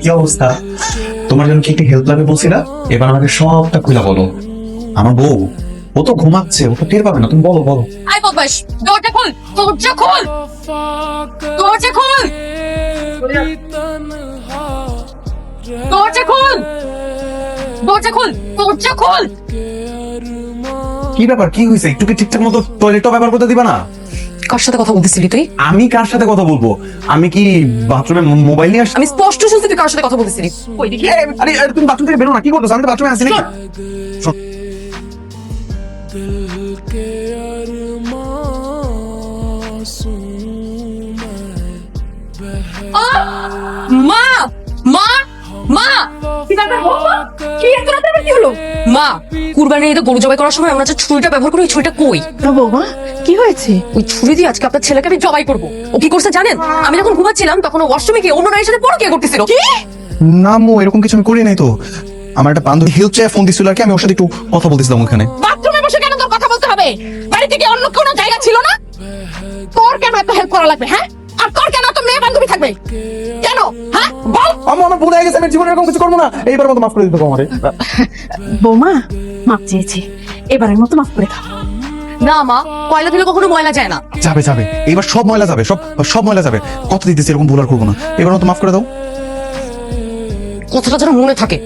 কি অবস্থা? তোমার জন্য কি একটু হেল্প লাগবে বলছি না? এবার আমাকে সবটা খুলে বলো। আমার বউ, ও তো ঘুমাচ্ছে, ও তো টের পাবে না, তুমি বলো বলো। আই বদমাস, দরজা খোল, দরজা খোল, দরজা খোল, দরজা খোল, দরজা খোল, দরজা খোল। কি ব্যাপার, কি হয়েছে? একটু কি ঠিকঠাক মতো টয়লেটটা ব্যবহার করতে দিবা না? কার সাথে কথা বলতেছিলি তুই? আমি কার সাথে কথা বলবো? আমি কি বাথরুমে মোবাইল নিয়ে আসছি? আমি স্পষ্ট শুনছি তুই কার সাথে কথা বলতেছিলি। কই দেখি। আরে আরে, তুমি বাথরুম থেকে বেরো না, কি করতেছো? আমি তো বাথরুমে আছি নাকি? শোন। মা, মা, মা, কি ব্যাপার বৌমা? কি এত রাতে আবার কি হলো? মা, কুরবানির ঈদে গরু জবাই করার সময় আমরা যে ছুরিটা ব্যবহার করি, ওই ছুরিটা কই? বৌমা কি হয়েছে? ওই ছুরি দিয়ে আজকে আপনার ছেলেকে আমি জবাই করবো। ও কি করছে জানেন? আমি যখন ঘুমাচ্ছিলাম তখন ও ওয়াশরুমে গিয়ে অন্য নারীর সাথে পরকীয়া করতেছিল। কি? না মো, এরকম কিছু আমি করি নাই তো। আমার একটা বান্ধবী হেল্প চাই ফোন দিছিল আর কি, আমি ওর সাথে একটু কথা বলতেছিলাম ওখানে। বাথরুমে বসে কেন তোর কথা বলতে হবে? বাড়িতে কি অন্য কোনো জায়গা ছিল না? তোর কেন এত হেল্প করা লাগবে? হ্যাঁ, আর তোর কেন এত মেয়ে বান্ধবী থাকবে? কেন? হ্যাঁ বল। আমার ভুল হয়ে গেছে, আমি জীবনে এরকম কিছু করবো না। এইবার মতো মাফ করে দিতে আমারে। বৌমা মাপ চেয়েছি, এবারের মতো মাফ করে দাও। না মা, কয়লা দিলে কখনো ময়লা যায় না। যাবে যাবে, এইবার সব ময়লা যাবে, সব সব ময়লা যাবে। কথা দিতেছি এরকম ভুল আর করবো না। এবার মতো মাফ করে দাও। কথাটা যেন মনে থাকে।